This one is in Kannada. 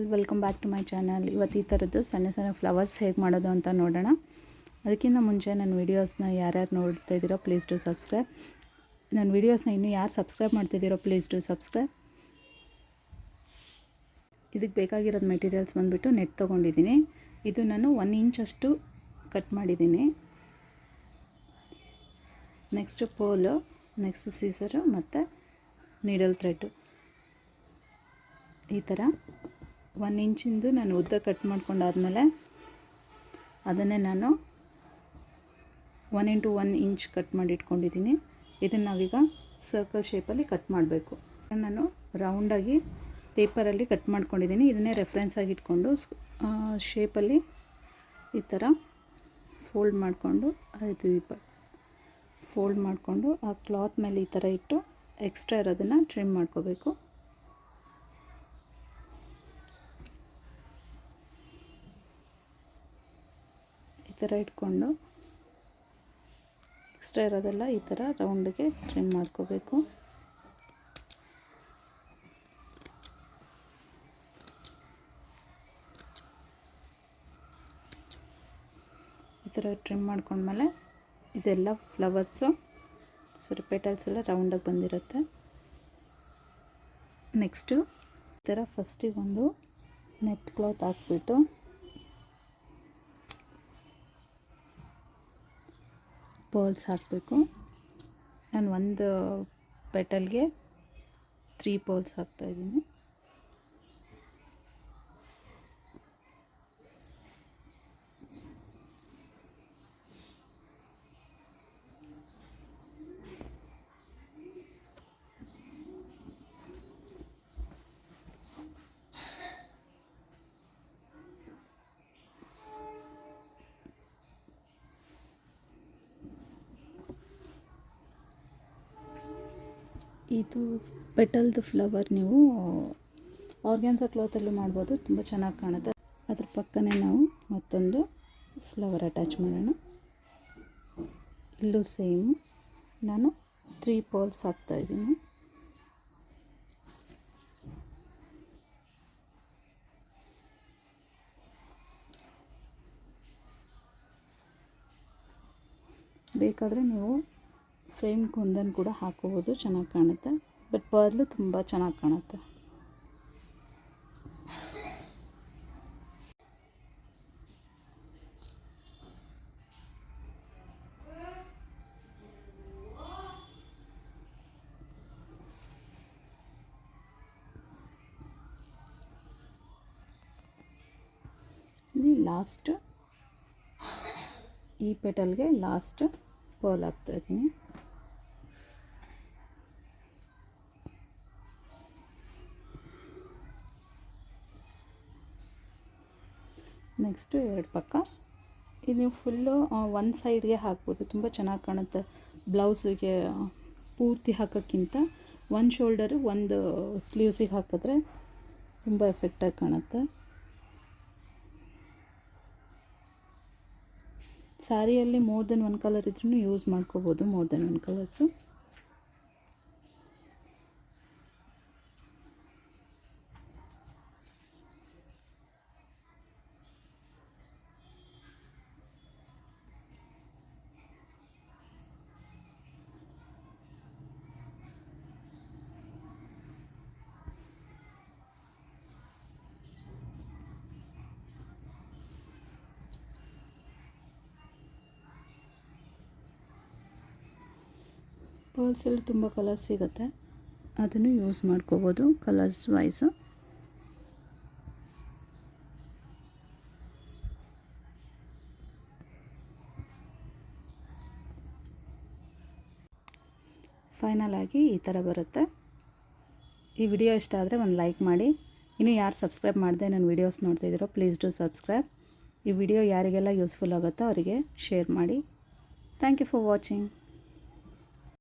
All, welcome back to my channel. ಇವತ್ತು ಈ ಥರದ್ದು ಸಣ್ಣ ಸಣ್ಣ ಫ್ಲವರ್ಸ್ ಹೇಗೆ ಮಾಡೋದು ಅಂತ ನೋಡೋಣ. ಅದಕ್ಕಿಂತ ಮುಂಚೆ ನನ್ನ ವೀಡಿಯೋಸ್ನ ಯಾರ್ಯಾರು ನೋಡ್ತಾ ಇದ್ದೀರೋ ಪ್ಲೀಸ್ ಟು ಸಬ್ಸ್ಕ್ರೈಬ್. ನನ್ನ ವೀಡಿಯೋಸ್ನ ಇನ್ನೂ ಯಾರು ಸಬ್ಸ್ಕ್ರೈಬ್ ಮಾಡ್ತಿದ್ದೀರೋ ಪ್ಲೀಸ್ ಟು ಸಬ್ಸ್ಕ್ರೈಬ್. ಇದಕ್ಕೆ ಬೇಕಾಗಿರೋದು ಮೆಟೀರಿಯಲ್ಸ್ ಬಂದುಬಿಟ್ಟು ನೆಟ್ ತೊಗೊಂಡಿದ್ದೀನಿ. ಇದು ನಾನು 1 ಇಂಚಷ್ಟು ಕಟ್ ಮಾಡಿದ್ದೀನಿ. ನೆಕ್ಸ್ಟು ಪೋಲು, ನೆಕ್ಸ್ಟು ಸೀಸರು ಮತ್ತು ನೀಡಲ್ ಥ್ರೆಡ್ಡು. ಈ ಥರ 1 ಇಂಚಿಂದು ನಾನು ಉದ್ದ ಕಟ್ ಮಾಡ್ಕೊಂಡಾದಮೇಲೆ ಅದನ್ನೇ ನಾನು 1 ಇಂಟು 1 ಇಂಚ್ ಕಟ್ ಮಾಡಿ ಇಟ್ಕೊಂಡಿದ್ದೀನಿ. ಇದನ್ನು ನಾವೀಗ ಸರ್ಕಲ್ ಶೇಪಲ್ಲಿ ಕಟ್ ಮಾಡಬೇಕು. ನಾನು ರೌಂಡಾಗಿ ಪೇಪರಲ್ಲಿ ಕಟ್ ಮಾಡ್ಕೊಂಡಿದ್ದೀನಿ. ಇದನ್ನೇ ರೆಫರೆನ್ಸ್ ಆಗಿ ಇಟ್ಕೊಂಡು ಶೇಪಲ್ಲಿ ಈ ಥರ ಫೋಲ್ಡ್ ಮಾಡಿಕೊಂಡು ಫೋಲ್ಡ್ ಮಾಡಿಕೊಂಡು ಆ ಕ್ಲಾತ್ ಮೇಲೆ ಈ ಥರ ಇಟ್ಟು ಎಕ್ಸ್ಟ್ರಾ ಇರೋದನ್ನು ಟ್ರಿಮ್ ಮಾಡ್ಕೋಬೇಕು. ಈ ಥರ ಇಟ್ಕೊಂಡು ಎಕ್ಸ್ಟ್ರಾ ಇರೋದೆಲ್ಲ ಈ ಥರ ರೌಂಡಿಗೆ ಟ್ರಿಮ್ ಮಾಡ್ಕೋಬೇಕು. ಈ ಥರ ಟ್ರಿಮ್ ಮಾಡ್ಕೊಂಡ್ಮೇಲೆ ಇದೆಲ್ಲ ಫ್ಲವರ್ಸು ಪೆಟಲ್ಸ್ ಎಲ್ಲ ರೌಂಡಾಗಿ ಬಂದಿರುತ್ತೆ. ನೆಕ್ಸ್ಟು ಈ ಥರ ಫಸ್ಟಿಗೆ ಒಂದು ನೆಟ್ ಕ್ಲಾತ್ ಹಾಕ್ಬಿಟ್ಟು ಪರ್ಲ್ಸ್ ಹಾಕಬೇಕು. ನಾನು ಒಂದು ಪೆಟಲ್ಗೆ 3 ಪರ್ಲ್ಸ್ ಹಾಕ್ತಾಯಿದ್ದೀನಿ. ಇದು ಪೆಟಲ್ದು ಫ್ಲವರ್ ನೀವು ಆರ್ಗ್ಯಾನ್ಸಾ ಕ್ಲಾತಲ್ಲೂ ಮಾಡ್ಬೋದು, ತುಂಬ ಚೆನ್ನಾಗಿ ಕಾಣುತ್ತೆ. ಅದ್ರ ಪಕ್ಕನೇ ನಾವು ಮತ್ತೊಂದು ಫ್ಲವರ್ ಅಟ್ಯಾಚ್ ಮಾಡೋಣ. ಇಲ್ಲೂ ಸೇಮ್ ನಾನು 3 ಪರ್ಲ್ಸ್ ಹಾಕ್ತಾಯಿದ್ದೀನಿ. ಬೇಕಾದರೆ ನೀವು ಫ್ರೇಮ್ ಕುಂದನ್ ಕೂಡ ಹಾಕೋಬೋದು, ಚೆನ್ನಾಗಿ ಕಾಣುತ್ತೆ. ಬಟ್ ಪರ್ಲು ತುಂಬ ಚೆನ್ನಾಗಿ ಕಾಣುತ್ತೆ. ಇಲ್ಲಿ ಲಾಸ್ಟ್ ಈ ಪೆಟಲ್ಗೆ ಲಾಸ್ಟ್ ಪರ್ಲ್ ಹಾಕ್ತಾಯಿದ್ದೀನಿ. ನೆಕ್ಸ್ಟು 2 ಪಕ್ಕ ಇದು ನೀವು ಫುಲ್ಲು ಒಂದು ಸೈಡ್ಗೆ ಹಾಕ್ಬೋದು, ತುಂಬ ಚೆನ್ನಾಗಿ ಕಾಣುತ್ತೆ. ಬ್ಲೌಸಿಗೆ ಪೂರ್ತಿ ಹಾಕೋಕ್ಕಿಂತ ಒಂದು ಶೋಲ್ಡರು ಒಂದು ಸ್ಲೀವ್ಸಿಗೆ ಹಾಕಿದ್ರೆ ತುಂಬ ಎಫೆಕ್ಟಾಗಿ ಕಾಣುತ್ತೆ. ಸ್ಯಾರಿಯಲ್ಲಿ ಮೋರ್ ದೆನ್ 1 ಕಲರ್ ಇದ್ರೂ ಯೂಸ್ ಮಾಡ್ಕೋಬೋದು, ಮೋರ್ ದೆನ್ 1 ಕಲರ್ಸು. ಪರ್ಲ್ಸಲ್ಲಿ ತುಂಬ ಕಲರ್ಸ್ ಸಿಗುತ್ತೆ, ಅದನ್ನು ಯೂಸ್ ಮಾಡ್ಕೋಬೋದು ಕಲರ್ಸ್ ವೈಸು. ಫೈನಲ್ ಆಗಿ ಈ ಥರ ಬರುತ್ತೆ. ಈ ವಿಡಿಯೋ ಇಷ್ಟ ಆದರೆ ಒಂದು ಲೈಕ್ ಮಾಡಿ. ಇನ್ನೂ ಯಾರು ಸಬ್ಸ್ಕ್ರೈಬ್ ಮಾಡದೆ ನನ್ನ ವೀಡಿಯೋಸ್ ನೋಡ್ತಾಯಿದ್ದೀರೋ ಪ್ಲೀಸ್ ಟು ಸಬ್ಸ್ಕ್ರೈಬ್. ಈ ವಿಡಿಯೋ ಯಾರಿಗೆಲ್ಲ ಯೂಸ್ಫುಲ್ ಆಗುತ್ತೋ ಅವರಿಗೆ ಶೇರ್ ಮಾಡಿ. Thank you for watching.